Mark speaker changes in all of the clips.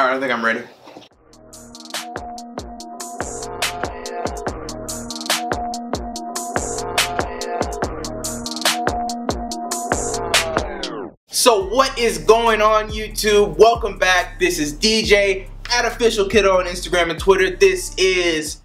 Speaker 1: Alright, I think I'm ready. So what is going on, YouTube? Welcome back. This is DJ at Official Kiddo on Instagram and Twitter. This is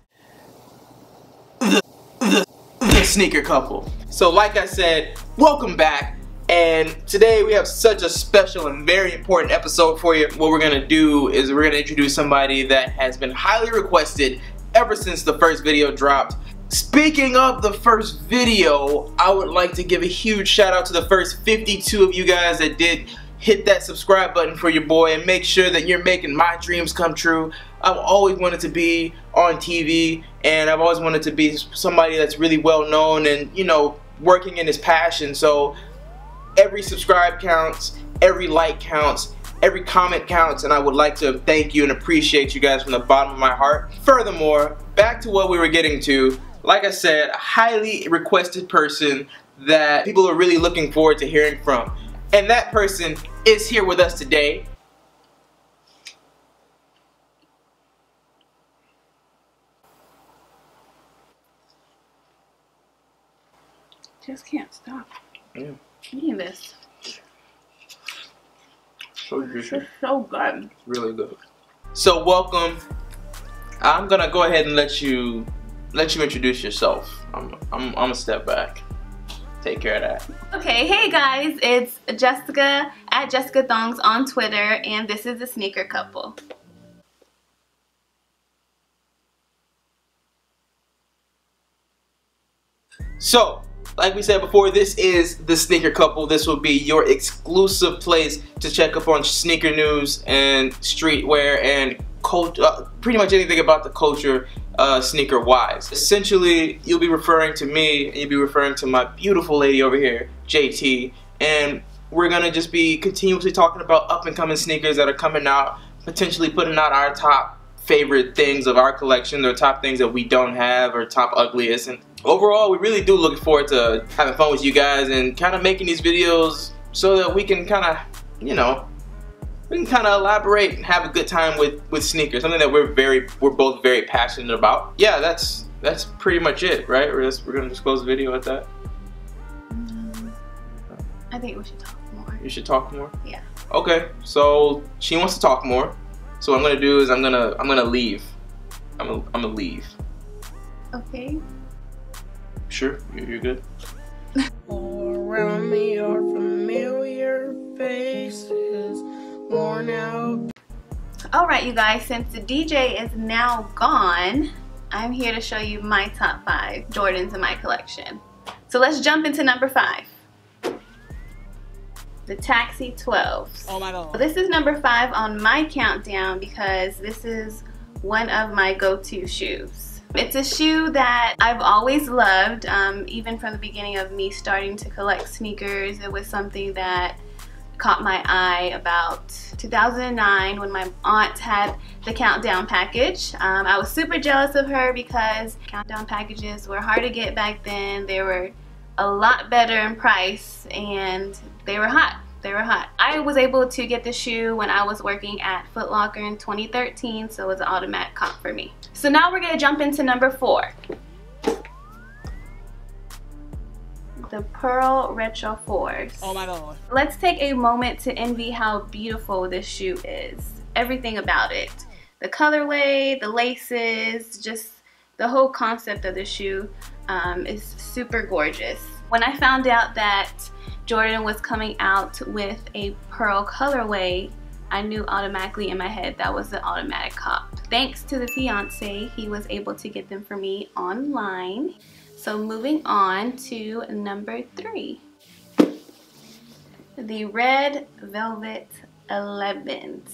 Speaker 1: the Sneaker Couple. So like I said, welcome back. And today we have such a special and very important episode for you. What we're gonna do is we're gonna introduce somebody that has been highly requested ever since the first video dropped. Speaking of the first video, I would like to give a huge shout out to the first 52 of you guys that did hit that subscribe button for your boy and make sure that you're making my dreams come true. I've always wanted to be on TV, and I've always wanted to be somebody that's really well known and, you know, working in his passion. So every subscribe counts, every like counts, every comment counts, and I would like to thank you and appreciate you guys from the bottom of my heart. Furthermore, back to what we were getting to. Like I said, a highly requested person that people are really looking forward to hearing from. And that person is here with us today.
Speaker 2: Just can't stop eating this.
Speaker 1: So juicy.
Speaker 2: It's so good.
Speaker 1: Really good. So welcome. I'm gonna go ahead and let you introduce yourself. I'm gonna step back. Take care of that.
Speaker 2: Okay, hey guys, it's Jessica at Jessica Thongs on Twitter, and this is the Sneaker Couple.
Speaker 1: So, like we said before, this is the Sneaker Couple. This will be your exclusive place to check up on sneaker news and streetwear and pretty much anything about the culture sneaker wise. Essentially, you'll be referring to me and you'll be referring to my beautiful lady over here, JT, and we're gonna just be continuously talking about up and coming sneakers that are coming out, potentially putting out our top favorite things of our collection, or top things that we don't have, or top ugliest. And overall, we really do look forward to having fun with you guys and kind of making these videos so that we can kind of, you know, we can kind of elaborate and have a good time with sneakers, something that we're both very passionate about. Yeah, that's pretty much it, right? We're gonna just close the video at that.
Speaker 2: I think we should talk more.
Speaker 1: You should talk more?
Speaker 2: Yeah.
Speaker 1: Okay, so she wants to talk more. So what I'm gonna do is I'm gonna leave. I'm gonna leave.
Speaker 2: Okay.
Speaker 1: Sure, you're good.
Speaker 3: All around me are familiar faces, worn out.
Speaker 2: Alright, you guys, since the DJ is now gone, I'm here to show you my top 5 Jordans in my collection. So let's jump into number 5. The Taxi 12s.
Speaker 3: Oh my God.
Speaker 2: This is number 5 on my countdown because this is one of my go-to shoes. It's a shoe that I've always loved, even from the beginning of me starting to collect sneakers. It was something that caught my eye about 2009 when my aunt had the countdown package. I was super jealous of her because countdown packages were hard to get back then. They were a lot better in price and they were hot. They were hot. I was able to get the shoe when I was working at Foot Locker in 2013, so it was an automatic comp for me. So now we're gonna jump into number 4. The Pearl Retro 4s.
Speaker 3: Oh my God.
Speaker 2: Let's take a moment to envy how beautiful this shoe is. Everything about it. The colorway, the laces, just the whole concept of the shoe is super gorgeous. When I found out that Jordan was coming out with a pearl colorway, I knew automatically in my head that was the automatic cop. Thanks to the fiance, he was able to get them for me online. So moving on to number 3. The Red Velvet 11s,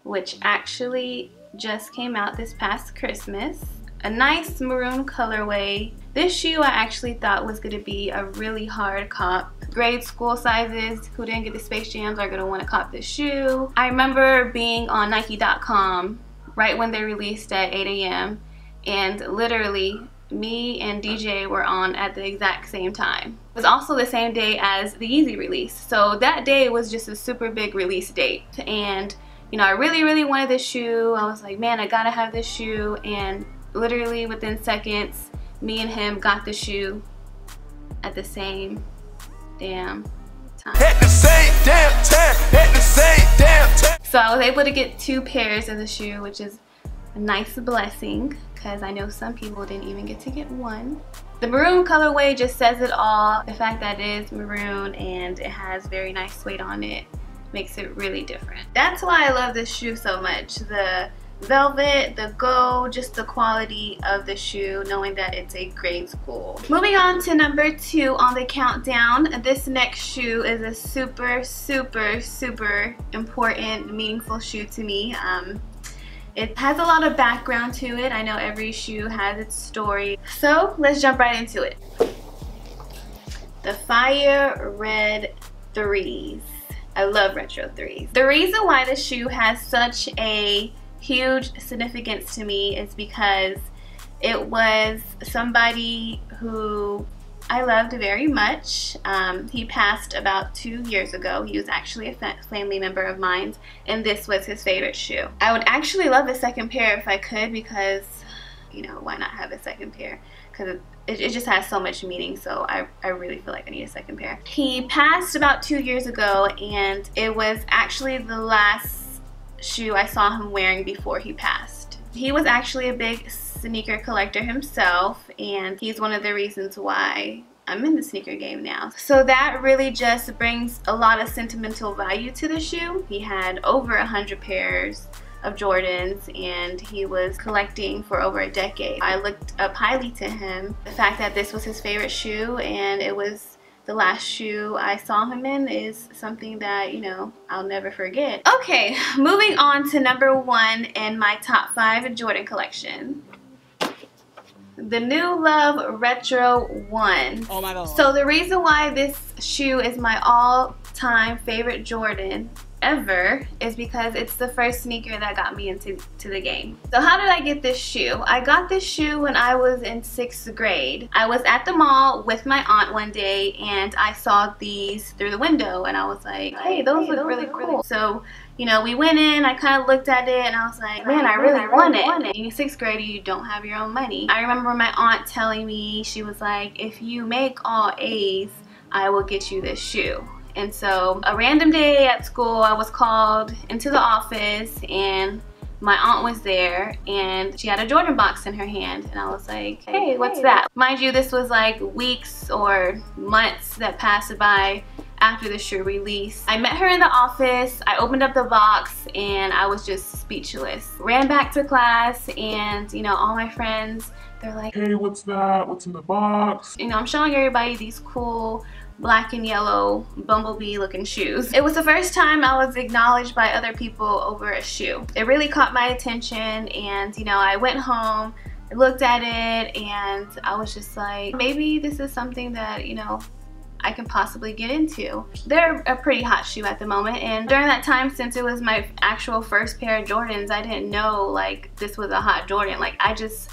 Speaker 2: which actually just came out this past Christmas. A nice maroon colorway. This shoe I actually thought was going to be a really hard cop. Grade school sizes who didn't get the Space Jams are going to want to cop this shoe. I remember being on Nike.com right when they released at 8 a.m. and literally me and DJ were on at the exact same time. It was also the same day as the Yeezy release. So that day was just a super big release date, and you know, I really wanted this shoe. I was like, man, I gotta have this shoe. And literally within seconds, me and him got the shoe at the same damn time.
Speaker 4: At the same damn time. At the same damn time.
Speaker 2: So I was able to get 2 pairs of the shoe, which is a nice blessing, because I know some people didn't even get to get 1. The maroon colorway just says it all. The fact that it is maroon and it has very nice suede on it makes it really different. That's why I love this shoe so much. The velvet, the gold, just the quality of the shoe, knowing that it's a grade school. Moving on to number 2 on the countdown. This next shoe is a super important, meaningful shoe to me. It has a lot of background to it. I know every shoe has its story. So let's jump right into it. The Fire Red 3s. I love retro 3s. The reason why this shoe has such a huge significance to me is because it was somebody who I loved very much. He passed about 2 years ago. He was actually a family member of mine, and this was his favorite shoe. I would actually love a second pair if I could, because, you know, why not have a second pair? Because it just has so much meaning, so I really feel like I need a second pair. He passed about 2 years ago, and it was actually the last shoe I saw him wearing before he passed. He was actually a big sneaker collector himself, and he's one of the reasons why I'm in the sneaker game now. So that really just brings a lot of sentimental value to the shoe. He had over 100 pairs of Jordans, and he was collecting for over a decade. I looked up highly to him. The fact that this was his favorite shoe and it was the last shoe I saw him in is something that, you know, I'll never forget. Okay, moving on to number 1 in my top 5 Jordan collection. The New Love Retro 1.
Speaker 3: Oh my God.
Speaker 2: So the reason why this shoe is my all-time favorite Jordan ever is because it's the first sneaker that got me into the game. So how did I get this shoe? I got this shoe when I was in 6th grade. I was at the mall with my aunt one day, and I saw these through the window, and I was like, hey, those look really cool. So, you know, we went in, I kind of looked at it, and I was like, man, I really want it. In 6th grade, you don't have your own money. I remember my aunt telling me, she was like, if you make all A's, I will get you this shoe. And so a random day at school, I was called into the office, and my aunt was there, and she had a Jordan box in her hand, and I was like, hey, what's that? Mind you, this was like weeks or months that passed by after the shoe release. I met her in the office, I opened up the box, and I was just speechless. Ran back to class, and you know, all my friends, they're like,
Speaker 5: hey, what's that? What's in the box?
Speaker 2: You know, I'm showing everybody these cool black and yellow bumblebee looking shoes. It was the first time I was acknowledged by other people over a shoe. It really caught my attention, and you know, I went home, I looked at it, and I was just like, maybe this is something that, you know, I can possibly get into. They're a pretty hot shoe at the moment, and during that time, since it was my actual first pair of Jordans, I didn't know like this was a hot Jordan. Like, I just,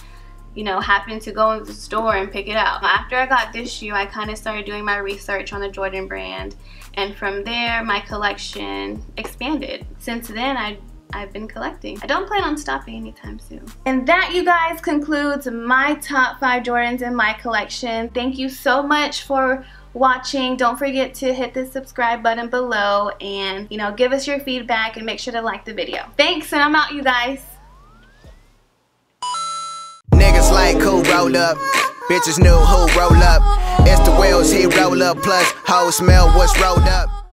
Speaker 2: you know, happened to go into the store and pick it up. After I got this shoe, I kind of started doing my research on the Jordan brand, and from there my collection expanded. Since then, I've been collecting. I don't plan on stopping anytime soon. And that, you guys, concludes my top 5 Jordans in my collection. Thank you so much for watching. Don't forget to hit the subscribe button below, and you know, give us your feedback, and make sure to like the video. Thanks, and I'm out, you guys.
Speaker 4: Niggas like who roll up, bitches knew who roll up. It's the wheels he roll up, plus whole smell what's rolled up.